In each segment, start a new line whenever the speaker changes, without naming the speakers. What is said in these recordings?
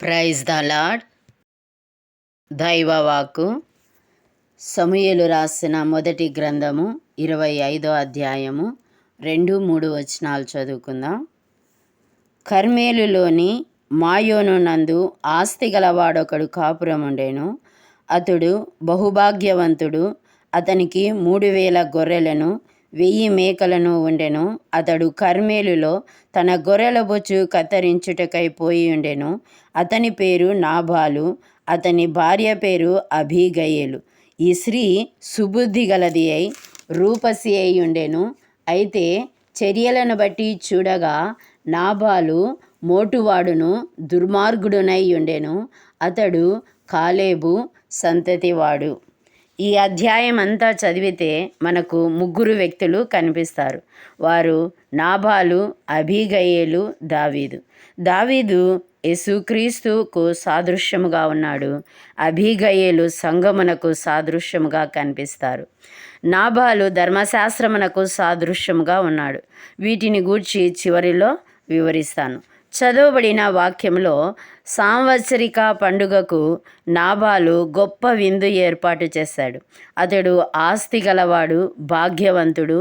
Praise the lord. దైవవాక్కు సమూయేలు రాసిన మొదటి గ్రంథము 25వ అధ్యాయము 2-3 వచనాలు చదువుకుందాం. కర్మేలులోని మాయోను నందు ఆస్తి గలవాడొకడు కాపురముండెను. అతడు బహుభాగ్యవంతుడు. అతనికి 3000 గొర్రెలను 1000 మేకలను ఉండెను. అతడు కర్మేలులో తన గొర్రెల బొచ్చు కత్తిరించుటకై పోయి ఉండెను. అతని పేరు నాబాలు, అతని భార్య పేరు అబీగయీలు. ఈ స్త్రీ సుబుద్ధి గలది అయి రూపసి అయి ఉండెను. అయితే చర్యలను బట్టి చూడగా నాబాలు మోటువాడును దుర్మార్గుడునై ఉండెను. అతడు కాలేబు సంతతివాడు. ఈ అధ్యాయం అంతా చదివితే మనకు 3 వ్యక్తులు కనిపిస్తారు. వారు నాబాలు, అబీగయీలు, దావీదు. దావీదు యేసుక్రీస్తుకు సాదృశ్యముగా ఉన్నాడు. అబీగయీలు సంఘమునకు సాదృశ్యముగా కనిపిస్తారు. నాబాలు ధర్మశాస్త్రమునకు సాదృశ్యముగా ఉన్నాడు. వీటిని గూర్చి చివరిలో వివరిస్తాను. చదవబడిన వాక్యంలో సాంవత్సరిక పండుగకు నాబాలు గొప్ప విందు ఏర్పాటు చేశాడు. అతడు ఆస్తి గలవాడు, భాగ్యవంతుడు.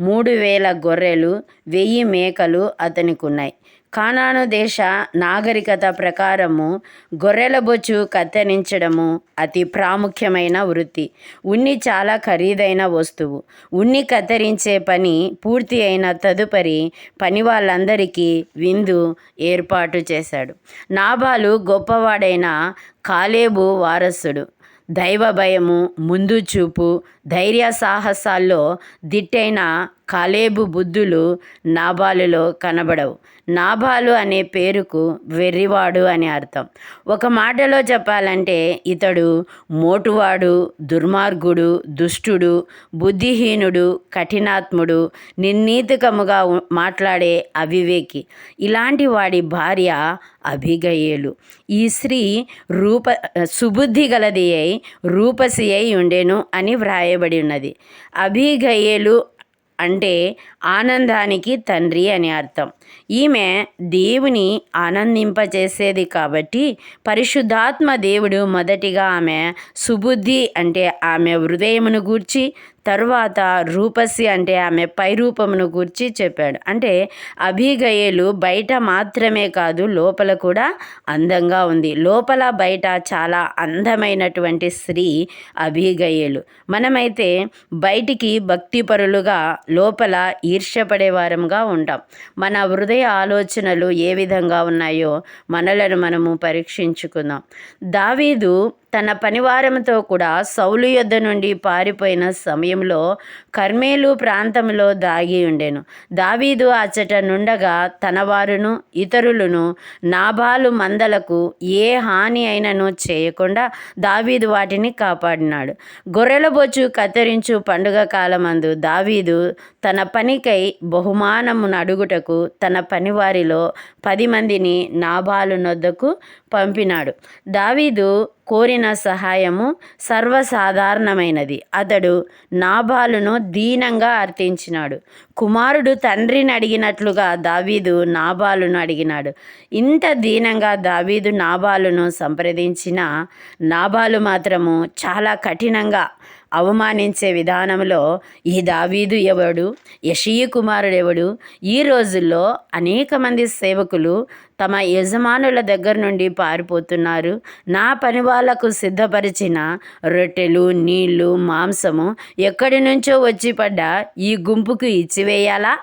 3000 గొర్రెలు, 1000 మేకలు అతనికి ఉన్నాయి. కానాను దేశ నాగరికత ప్రకారము గొర్రెల బొచ్చు కత్తిరించడము అతి ప్రాముఖ్యమైన వృత్తి. ఉన్ని చాలా ఖరీదైన వస్తువు. ఉన్ని కత్తిరించే పని పూర్తి అయిన తదుపరి పని వాళ్ళందరికీ విందు ఏర్పాటు చేశాడు. నాబాలు గొప్పవాడైన కాలేబు వారసుడు. దైవ భయము, ముందు చూపు, ధైర్య సాహసాల్లో దిట్టైన కాలేబు బుద్ధులు నాబాలులో కనబడవు. నాబాలు అనే పేరుకు వెర్రివాడు అని అర్థం. ఒక మాటలో చెప్పాలంటే ఇతడు మోటువాడు, దుర్మార్గుడు, దుష్టుడు, బుద్ధిహీనుడు, కఠినాత్ముడు, నిర్నీతికముగా మాట్లాడే అవివేకి. ఇలాంటి వాడి భార్య అబీగయీలు. ఈ స్త్రీ సుబుద్ధి గలది అయి రూపసి అయి ఉండెను అని వ్రాయబడి ఉన్నది. అబీగయీలు అంటే ఆనందానికి తండ్రి అని అర్థం. ఈమె దేవుని ఆనందింపచేసేది కాబట్టి పరిశుద్ధాత్మ దేవుడు మొదటిగా ఆమె సుబుద్ధి అంటే ఆమె హృదయమును గూర్చి, తరువాత రూపసి అంటే ఆమె పైరూపమును గూర్చి చెప్పాడు. అంటే అబీగయీలు బయట మాత్రమే కాదు, లోపల కూడా అందంగా ఉంది. లోపల బయట చాలా అందమైనటువంటి స్త్రీ అబీగయీలు. మనమైతే బయటికి భక్తిపరులుగా లోపల ఈర్ష్యపడే వారంగా ఉంటాం. మన హృదయ ఆలోచనలు ఏ విధంగా ఉన్నాయో మనలను మనము పరీక్షించుకుందాం. దావీదు తన పనివారంతో కూడా సౌలు యొద్ద నుండి పారిపోయిన సమయంలో కర్మేలు ప్రాంతంలో దాగి ఉండెను. దావీదు అచ్చట నుండగా తన వారును ఇతరులను నాబాలు మందలకు ఏ హాని అయినను చేయకుండా దావీదు వాటిని కాపాడినాడు. గొర్రెల బొచ్చు కత్తిరించు పండుగ కాలమందు దావీదు తన పనికై బహుమానమును అడుగుటకు తన పనివారిలో 10 మందిని నాబాలు నొద్దకు పంపినాడు. దావీదు కోరిన సహాయము సర్వసాధారణమైనది. అతడు నాబాలును దీనంగా అర్థించినాడు. కుమారుడు తండ్రిని అడిగినట్లుగా దావీదు నాబాలును అడిగినాడు. ఇంత దీనంగా దావీదు నాబాలును సంప్రదించిన నాబాలు మాత్రము చాలా కఠినంగా అవమానించే విధానంలో ఈ దావీదు ఎవడు, యెషయి కుమారుడు ఎవడు? ఈ రోజుల్లో అనేక మంది సేవకులు తమ యజమానుల దగ్గర నుండి పారిపోతున్నారు. నా పని వాళ్లకు సిద్ధపరిచిన రొట్టెలు, నీళ్లు, మాంసము ఎక్కడి నుంచో వచ్చి పడ్డ ఈ గుంపుకు ఇచ్చివేయాలా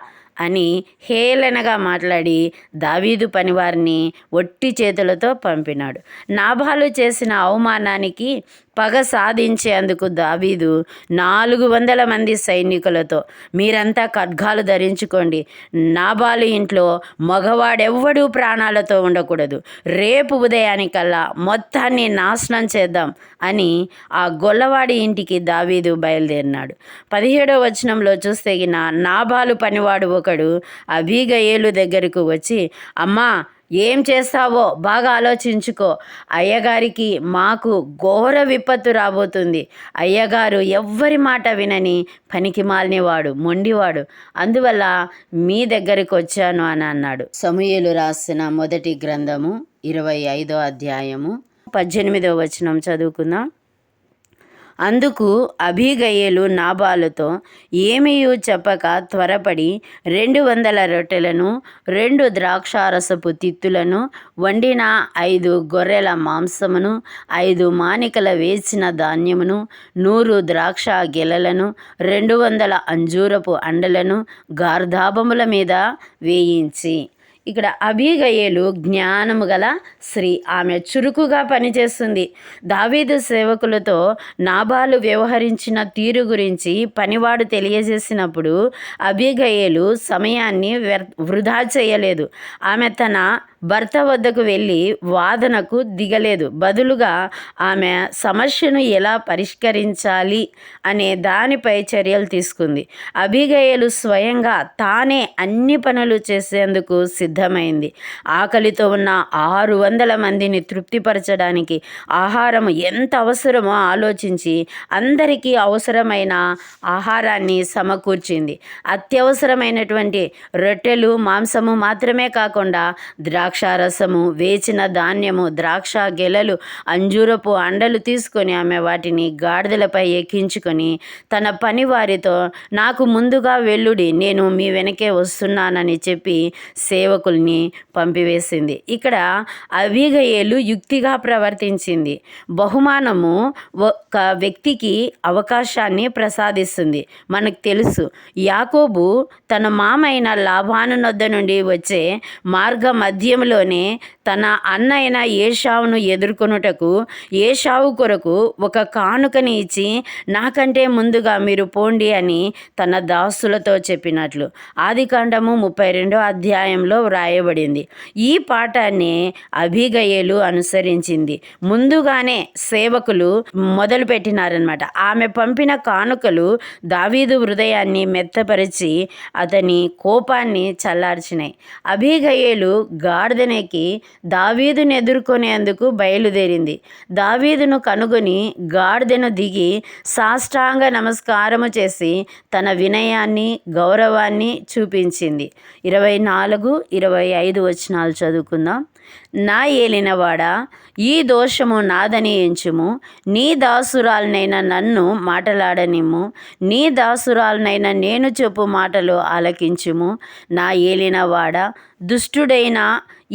అని హేళనగా మాట్లాడి దావీదు పనివారిని ఒట్టి చేతులతో పంపినాడు. నాబాలు చేసిన అవమానానికి పగ సాధించేందుకు దావీదు 400 మంది సైనికులతో, మీరంతా ఖడ్గాలు ధరించుకోండి, నాబాలు ఇంట్లో మగవాడెవ్వడూ ప్రాణాలతో ఉండకూడదు, రేపు ఉదయానికల్లా మొత్తాన్ని నాశనం చేద్దాం అని ఆ గొల్లవాడి ఇంటికి దావీదు బయలుదేరినాడు. 17వ వచనంలో చూస్తే నాబాలు పనివాడు ఒకడు అబీగయీలు దగ్గరకు వచ్చి, అమ్మా, ఏం చేస్తావో బాగా ఆలోచించుకో. అయ్యగారికి మాకు ఘోర విపత్తు రాబోతుంది. అయ్యగారు ఎవ్వరి మాట వినని పనికి మాలినవాడు, మొండివాడు. అందువల్ల మీ దగ్గరికి వచ్చాను అని అన్నాడు. సమూయేలు రాసిన మొదటి గ్రంథము 25వ అధ్యాయము 18వ వచనం చదువుకుందాం. అందుకు అబీగయీలు నాబాలుతో ఏమీయూ చెప్పక త్వరపడి 200 రొట్టెలను 2 ద్రాక్షారసపు తిత్తులను వండిన 5 గొర్రెల మాంసమును 5 మానికల వేసిన ధాన్యమును 100 ద్రాక్ష గెలలను 200 అంజూరపు అండలను గార్ధాబముల మీద వేయించి. ఇక్కడ అబీగయీలు జ్ఞానము గల స్త్రీ. ఆమె చురుకుగా పనిచేస్తుంది. దావీదు సేవకులతో నాబాలు వ్యవహరించిన తీరు గురించి పనివాడు తెలియజేసినప్పుడు అబీగయీలు సమయాన్ని వృధా చేయలేదు. ఆమె తన భర్త వద్దకు వెళ్ళి వాదనకు దిగలేదు. బదులుగా ఆమె సమస్యను ఎలా పరిష్కరించాలి అనే దానిపై చర్యలు తీసుకుంది. అబీగయీలు స్వయంగా తానే అన్ని పనులు చేసేందుకు సిద్ధమైంది. ఆకలితో ఉన్న 600 మందిని తృప్తిపరచడానికి ఆహారం ఎంత అవసరమో ఆలోచించి అందరికీ అవసరమైన ఆహారాన్ని సమకూర్చింది. అత్యవసరమైనటువంటి రొట్టెలు, మాంసము మాత్రమే కాకుండా ద్రాక్షారసము, వేచిన ధాన్యము, ద్రాక్ష గెలలు, అంజూరపు అండలు తీసుకొని ఆమె వాటిని గాడిదలపై ఎక్కించుకొని తన పని వారితో నాకు ముందుగా వెళ్ళుడి, నేను మీ వెనకే వస్తున్నానని చెప్పి సేవకుల్ని పంపివేసింది. ఇక్కడ అబీగయీలు యుక్తిగా ప్రవర్తించింది. బహుమానము ఒక వ్యక్తికి అవకాశాన్ని ప్రసాదిస్తుంది. మనకు తెలుసు, యాకోబు తన మామైన లాబాను నొద్ద నుండి వచ్చే మార్గ మధ్యంలోనే తన అన్న అయిన ఏశావును ఎదుర్కొనుటకు ఏశావు కొరకు ఒక కానుకని ఇచ్చి నాకంటే ముందుగా మీరు పోండి అని తన దాసులతో చెప్పినట్లు ఆదికాండము 32వ అధ్యాయంలో వ్రాయబడింది. ఈ పాఠాన్ని అబీగయీలు అనుసరించింది. ముందుగానే సేవకులు మొదలుపెట్టినారనమాట. ఆమె పంపిన కానుకలు దావీదు హృదయాన్ని మెత్తపరిచి అతని కోపాన్ని చల్లార్చినాయి. అబీగయీలు గాడిదనెక్కి దావీదును ఎదుర్కొనేందుకు బయలుదేరింది. దావీదును కనుగొని గాడిదను దిగి సాష్టాంగ నమస్కారము చేసి తన వినయాన్ని, గౌరవాన్ని చూపించింది. 24, 25 వచనాలు చదువుకుందాం. నా ఏలినవాడా, ఈ దోషము నాదని ఎంచుము. నీ దాసురాలనైన నన్ను మాటలాడనిమ్ము. నీ దాసురాలనైన నేను చెప్పు మాటలు ఆలకించుము. నా ఏలినవాడా, దుష్టుడైన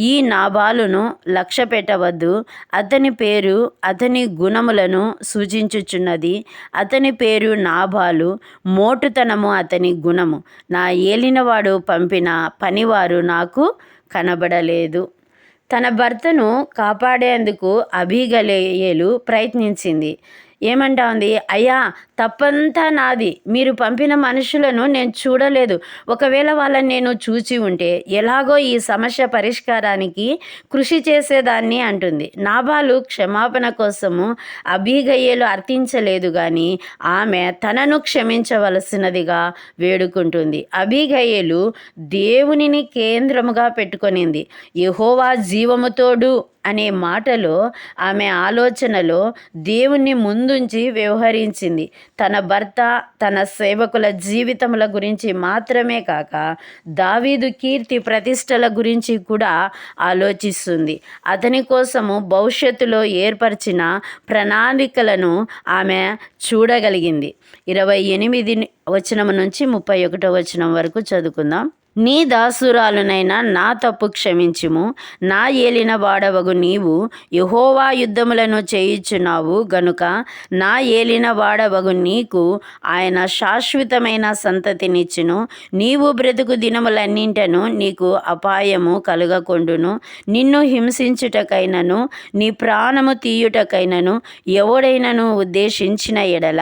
ఈ నాబాలును లక్ష్య పెట్టవద్దు. అతని పేరు అతని గుణములను సూచించుచున్నది. అతని పేరు నాబాలు, మోటుతనము అతని గుణము. నా ఏలినవాడు పంపిన పనివారు నాకు కనబడలేదు. తన భర్తను కాపాడేందుకు అబీగయీలు ప్రయత్నించింది. ఏమంటా ఉంది? అయ్యా, తప్పంతా నాది. మీరు పంపిన మనుషులను నేను చూడలేదు. ఒకవేళ వాళ్ళని నేను చూచి ఉంటే ఎలాగో ఈ సమస్య పరిష్కారానికి కృషి చేసేదాన్ని అంటుంది. నాబాలు క్షమాపణ కోసము అబీగయీలు అర్థించలేదు, కానీ ఆమె తనను క్షమించవలసినదిగా వేడుకుంటుంది. అబీగయీలు దేవునిని కేంద్రముగా పెట్టుకొనింది. యెహోవా జీవముతోడు అనే మాటలో ఆమె ఆలోచనలో దేవుణ్ణి ముందుంచి వ్యవహరించింది. తన భర్త, తన సేవకుల జీవితముల గురించి మాత్రమే కాక దావీదు కీర్తి ప్రతిష్టల గురించి కూడా ఆలోచిస్తుంది. అతని కోసము భవిష్యత్తులో ఏర్పరిచిన ప్రణాళికలను ఆమె చూడగలిగింది. 28 వచనం నుంచి 31 వచనం వరకు చదువుకుందాం. నీ దాసురాలునైనా నా తప్పు క్షమించుము. నా ఏలిన వాడవగు నీవు యెహోవా యుద్ధములను చేయుచున్నావు గనుక నా ఏలిన వాడవగు నీకు ఆయన శాశ్వతమైన సంతతినిచ్చును. నీవు బ్రతుకు దినములన్నింటను నీకు అపాయము కలుగకుండును. నిన్ను హింసించుటకైనను నీ ప్రాణము తీయుటకైనను ఎవడైనను ఉద్దేశించిన ఎడల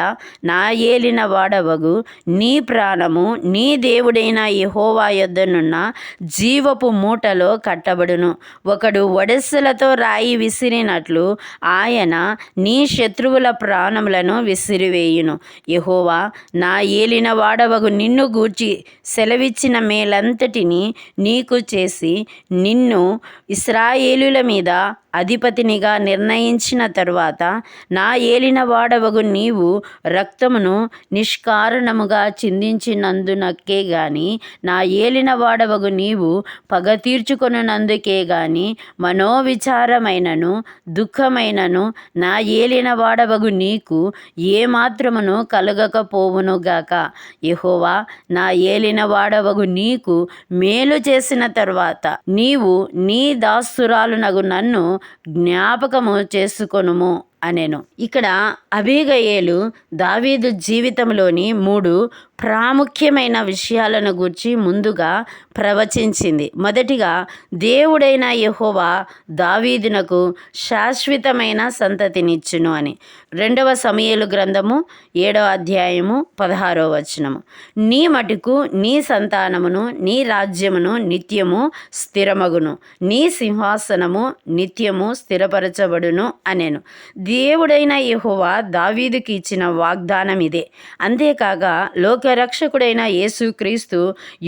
నా ఏలిన వాడవగు నీ ప్రాణము నీ దేవుడైన యెహోవా యొద్దనున్న జీవపు మూటలో కట్టబడును. ఒకడు ఒడెస్సులతో రాయి విసిరినట్లు ఆయన నీ శత్రువుల ప్రాణములను విసిరివేయును. యెహోవా నా ఏలిన వాడవగు నిన్ను గూర్చి సెలవిచ్చిన మేలంతటిని నీకు చేసి నిన్ను ఇశ్రాయేలుల మీద అధిపతినిగా నిర్ణయించిన తరువాత నా ఏలిన వాడవగు నీవు రక్తమును నిష్కారణముగా చిందించినందునకే గాని నా ఏలిన వాడవగు నీవు పగ తీర్చుకొనునందుకే గాని మనోవిచారమైనను దుఃఖమైనను నా ఏలిన వాడవగు నీకు ఏమాత్రమును కలగకపోవునుగాక. యెహోవా నా ఏలిన వాడవగు నీకు మేలు చేసిన తరువాత నీవు నీ దాసురాలునగు నన్ను జ్ఞాపకము చేసుకొనుము అనెను. ఇక్కడ అబీగయేలు దావీదు జీవితంలోని 3 ప్రాముఖ్యమైన విషయాలను గూర్చి ముందుగా ప్రవచించింది. మొదటిగా, దేవుడైన యెహోవా దావీదునకు శాశ్వతమైన సంతతినిచ్చును అని. 2వ సమూయేలు గ్రంథము 7వ అధ్యాయము 16వ వచనము, నీ మటుకు నీ సంతానమును నీ రాజ్యమును నిత్యము స్థిరమగును, నీ సింహాసనము నిత్యము స్థిరపరచబడును అనెను. దేవుడైన యెహోవా దావీదుకి ఇచ్చిన వాగ్దానం ఇదే. అంతేకాక లోకరక్షకుడైన యేసుక్రీస్తు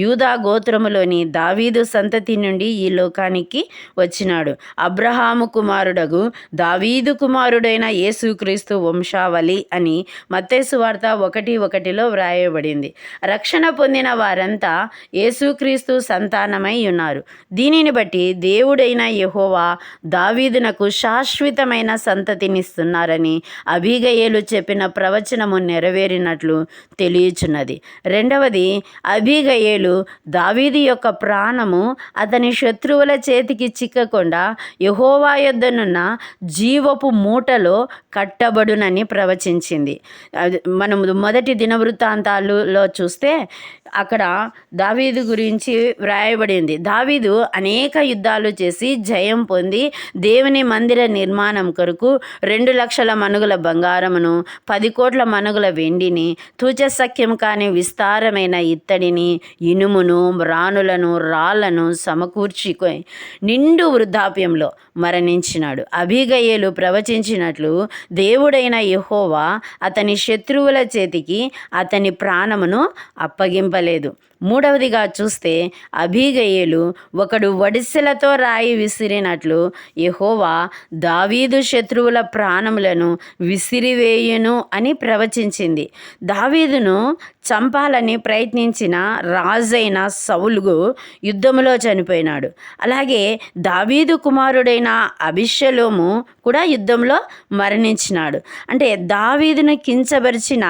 యూదా గోత్రములోని దావీదు సంతతి నుండి ఈ లోకానికి వచ్చినాడు. అబ్రహాము కుమారుడగు దావీదు కుమారుడైన యేసుక్రీస్తు వంశావళి అని మత్తయి సువార్త 1:1 వ్రాయబడింది. రక్షణ పొందిన వారంతా యేసుక్రీస్తు సంతానమై ఉన్నారు. దీనిని బట్టి దేవుడైన యెహోవా దావీదునకు శాశ్వతమైన సంతతినిస్తున్నారని అబీగయేలు చెప్పిన ప్రవచనము నెరవేరినట్లు తెలియచున్నది. రెండవది, అబీగయేలు దావీదు యొక్క ప్రాణము అతని శత్రువుల చేతికి చిక్కకుండా యెహోవా యొద్దనున్న జీవపు మూటలో కట్టబడునని ప్రవచించింది. మనం మొదటి దినవృత్తాంతాలలో చూస్తే అక్కడ దావీదు గురించి వ్రాయబడింది. దావీదు అనేక యుద్ధాలు చేసి జయం పొంది దేవుని మందిర నిర్మాణం కొరకు 2 లక్షల మనుగుల బంగారమును 10 కోట్ల మనుగుల వెండిని తూచసఖ్యం కాని విస్తారమైన ఇత్తడిని ఇనుమును రాణులను రాళ్లను సమకూర్చుకొని నిండు వృద్ధాప్యంలో మరణించినాడు. అబీగయేలు ప్రవచించినట్లు దేవుడైన యెహోవా అతని శత్రువుల చేతికి అతని ప్రాణమును అప్పగింపలేదు. మూడవదిగా చూస్తే, అబీగయేలు ఒకడు వడిసెలతో రాయి విసిరినట్లు యెహోవా దావీదు శత్రువుల ప్రాణములను విసిరివేయును అని ప్రవచించింది. దావీదును చంపాలని ప్రయత్నించిన రాజైన సౌలు యుద్ధములో చనిపోయినాడు. అలాగే దావీదు కుమారుడైన అబిషలోము కూడా యుద్ధంలో మరణించినాడు. అంటే దావీదును కించబరిచిన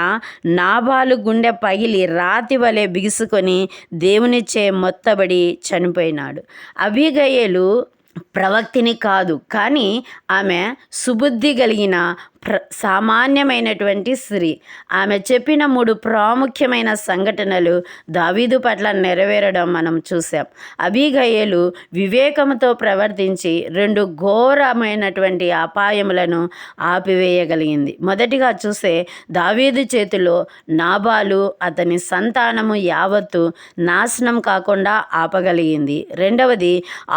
నాబాలు గుండె పగిలి రాతి వలె బిగుసుకొని దేవునిచే మొత్తబడి చనిపోయినాడు. అబీగయేలు ప్రవక్తిని కాదు, కానీ ఆమె సుబుద్ధి కలిగిన సామాన్యమైనటువంటి స్త్రీ. ఆమె చెప్పిన 3 ప్రాముఖ్యమైన సంఘటనలు దావీదు పట్ల నెరవేరడం మనం చూసాం. అబీగయేలు వివేకంతో ప్రవర్తించి 2 ఘోరమైనటువంటి అపాయములను ఆపివేయగలిగింది. మొదటిగా చూస్తే, దావీదు చేతిలో నాబాలు అతని సంతానము యావత్తు నాశనం కాకుండా ఆపగలిగింది. రెండవది,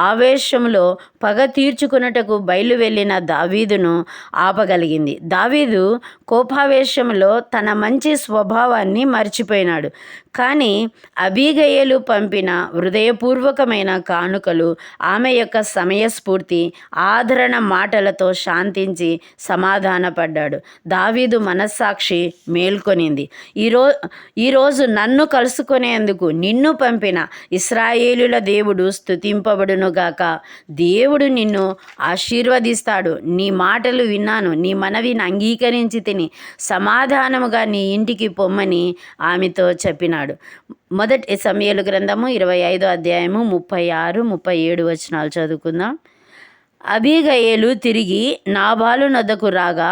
ఆవేశంలో పగ తీర్చుకున్నటకు బయలు వెళ్ళిన దావీదును ఆపగలిగింది. దావీదు కోపావేశంలో తన మంచి స్వభావాన్ని మర్చిపోయినాడు. కానీ అబీగయేలు పంపిన హృదయపూర్వకమైన కానుకలు, ఆమె యొక్క సమయస్ఫూర్తి, ఆదరణ మాటలతో శాంతించి సమాధానపడ్డాడు. దావీదు మనస్సాక్షి మేల్కొనింది. ఈరోజు నన్ను కలుసుకునేందుకు నిన్ను పంపిన ఇశ్రాయేలుల దేవుడు స్తుతింపబడునుగాక. దేవుడు నిన్ను ఆశీర్వదిస్తాడు. నీ మాటలు విన్నాను, నీ మనవిని అంగీకరించి తిని సమాధానముగా నీ ఇంటికి పొమ్మని ఆమెతో చెప్పినాడు. మొదటి సమూయేలు గ్రంథము 25వ అధ్యాయము 36, 37 వచనాలు చదువుకుందాం. అబీగయేలు తిరిగి నాబాలు నొద్దకు రాగా,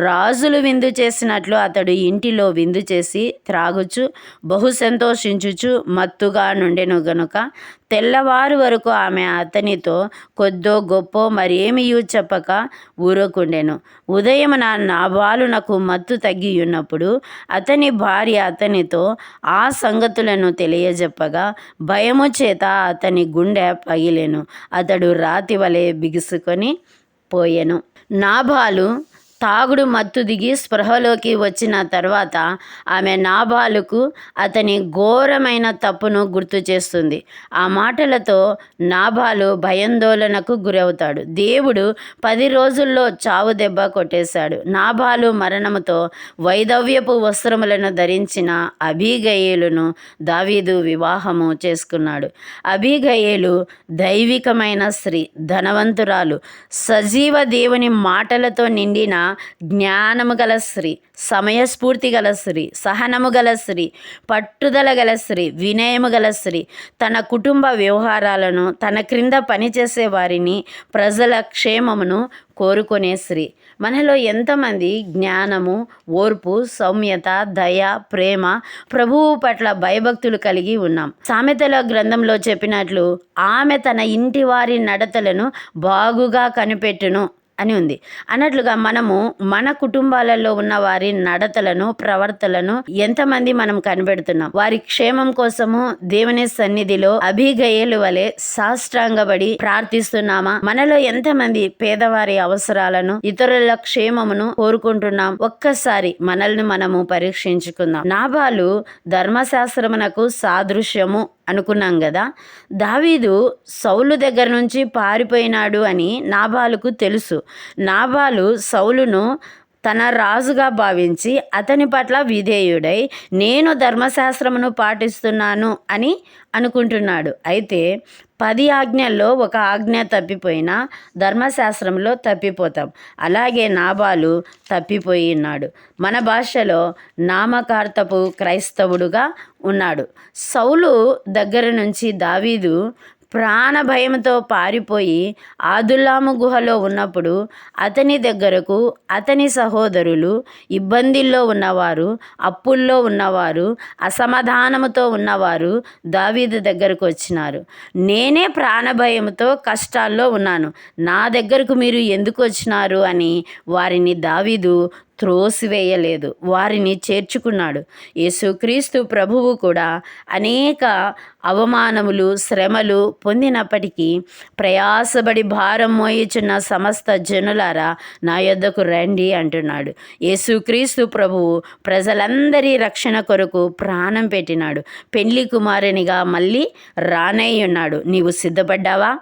రాజులు విందు చేసినట్లు అతడు ఇంటిలో విందు చేసి త్రాగుచు బహు సంతోషించుచు మత్తుగా నుండెను గనుక తెల్లవారు వరకు ఆమె అతనితో కొద్దో గొప్పో మరేమియూ చెప్పక ఊరకుండెను. ఉదయమున నాబాలునకు మత్తు తగ్గి ఉన్నప్పుడు అతని భార్య అతనితో ఆ సంగతులను తెలియజెప్పగా భయము చేత అతని గుండె పగిలెను. అతడు రాతి వలె బిగుసుకొని పోయెను. నాబాలు తాగుడు మత్తు దిగి స్పృహలోకి వచ్చిన తర్వాత ఆమె నాబాలుకు అతని ఘోరమైన తప్పును గుర్తు చేస్తుంది. ఆ మాటలతో నాబాలు భయాందోళనకు గురవుతాడు. దేవుడు 10 రోజుల్లో చావు దెబ్బ కొట్టేశాడు. నాబాలు మరణముతో వైధవ్యపు వస్త్రములను ధరించిన అబీగయేలును దావీదు వివాహము చేసుకున్నాడు. అబీగయేలు దైవికమైన స్త్రీ, ధనవంతురాలు, సజీవ దేవుని మాటలతో నిండిన జ్ఞానము గల స్త్రీ, సమయస్ఫూర్తి గల స్త్రీ, సహనము గల స్త్రీ, పట్టుదల గల స్త్రీ, వినయము గల స్త్రీ, తన కుటుంబ వ్యవహారాలను, తన క్రింద పనిచేసే వారిని, ప్రజల క్షేమమును కోరుకునే స్త్రీ. మనలో ఎంతమంది జ్ఞానము, ఓర్పు, సౌమ్యత, దయ, ప్రేమ, ప్రభువు పట్ల భయభక్తులు కలిగి ఉన్నాం? సామెతల గ్రంథంలో చెప్పినట్లు ఆమె తన ఇంటి వారి నడతలను బాగుగా కనిపెట్టును అని ఉంది. అన్నట్లుగా మనము మన కుటుంబాలలో ఉన్న వారి నడతలను, ప్రవర్తనలను ఎంతమంది మనం కనిపెడుతున్నాం? వారి క్షేమం కోసము దేవుని సన్నిధిలో అబీగయేలు వలె సాష్టాంగపడి ప్రార్థిస్తున్నామా? మనలో ఎంతమంది పేదవారి అవసరాలను, ఇతరుల క్షేమమును కోరుకుంటున్నాం? ఒక్కసారి మనల్ని మనము పరీక్షించుకుందాం. నాబాలు ధర్మశాస్త్రమునకు సాదృశ్యము అనుకున్నాం కదా. దావీదు సౌలు దగ్గర నుంచి పారిపోయినాడు అని నాబాలుకు తెలుసు. నాబాలు సౌలును తన రాజుగా భావించి అతని పట్ల విధేయుడై నేను ధర్మశాస్త్రమును పాటిస్తున్నాను అని అనుకుంటున్నాడు. అయితే 10 ఆజ్ఞల్లో ఒక ఆజ్ఞ తప్పిపోయినా ధర్మశాస్త్రంలో తప్పిపోతాం. అలాగే నాబాలు తప్పిపోయి ఉన్నాడు. మన భాషలో నామకార్థపు క్రైస్తవుడుగా ఉన్నాడు. సౌలు దగ్గర నుంచి దావీదు ప్రాణ భయంతో పారిపోయి ఆదుల్లాము గుహలో ఉన్నప్పుడు అతని దగ్గరకు అతని సహోదరులు, ఇబ్బందుల్లో ఉన్నవారు, అప్పుల్లో ఉన్నవారు, అసమాధానముతో ఉన్నవారు దావీదు దగ్గరకు వచ్చినారు. నేనే ప్రాణభయంతో కష్టాల్లో ఉన్నాను, నా దగ్గరకు మీరు ఎందుకు వచ్చినారు అని వారిని దావీదు త్రోసివేయలేదు, వారిని చేర్చుకున్నాడు. యేసుక్రీస్తు ప్రభువు కూడా అనేక అవమానములు, శ్రమలు పొందినప్పటికీ ప్రయాసపడి భారం మోయిచున్న సమస్త జనులారా నా యొద్దకు రండి అంటున్నాడు. యేసుక్రీస్తు ప్రభువు ప్రజలందరి రక్షణ కొరకు ప్రాణం పెట్టినాడు. పెళ్లి కుమారునిగా మళ్ళీ రానయ్యున్నాడు. నీవు సిద్ధపడ్డావా?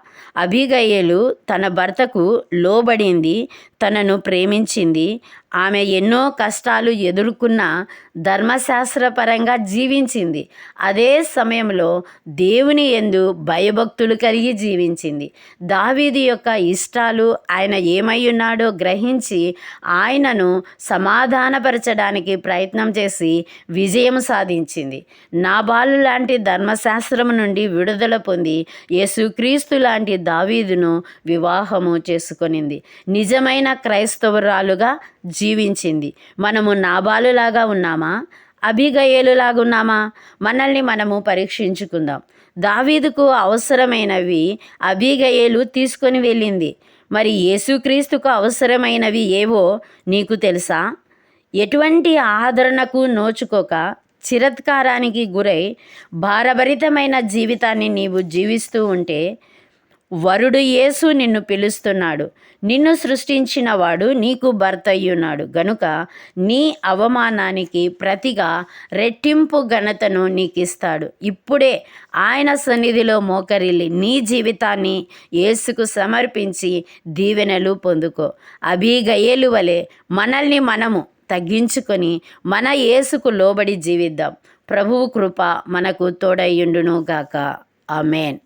అబీగయేలు తన భర్తకు లోబడింది, తనను ప్రేమించింది. ఆమె ఎన్నో కష్టాలు ఎదుర్కొన్న ధర్మశాస్త్రపరంగా జీవించింది. అదే సమయంలో దేవుని యందు భయభక్తులు కలిగి జీవించింది. దావీదు యొక్క ఇష్టాలు, ఆయన ఏమై ఉన్నాడో గ్రహించి ఆయనను సమాధానపరచడానికి ప్రయత్నం చేసి విజయం సాధించింది. నాబాలు లాంటి ధర్మశాస్త్రం నుండి విడుదల పొంది యేసుక్రీస్తు లాంటి దావీదును వివాహము చేసుకొనింది. నిజమైన క్రైస్తవురాలుగా జీవించింది. మనము నాబాలులాగా ఉన్నామా? అబీగయేలులాగా ఉన్నామా? మనల్ని మనము పరీక్షించుకుందాం. దావీదుకు అవసరమైనవి అబీగయేలు తీసుకొని వెళ్ళింది. మరి యేసుక్రీస్తుకు అవసరమైనవి ఏవో నీకు తెలుసా? ఎటువంటి ఆదరణకు నోచుకోక చిరత్కారానికి గురై భారభరితమైన జీవితాన్ని నీవు జీవిస్తూ ఉంటే వరుడు యేసు నిన్ను పిలుస్తున్నాడు. నిన్ను సృష్టించిన వాడు నీకు భర్త అయ్యున్నాడు గనుక నీ అవమానానికి ప్రతిగా రెట్టింపు ఘనతను నీకిస్తాడు. ఇప్పుడే ఆయన సన్నిధిలో మోకరిల్లి నీ జీవితాన్ని యేసుకు సమర్పించి దీవెనలు పొందుకో. అబీగయేలు వలె మనల్ని మనము తగ్గించుకొని మన యేసుకు లోబడి జీవిద్దాం. ప్రభువు కృప మనకు తోడయ్యుండును గాక. ఆమేన్.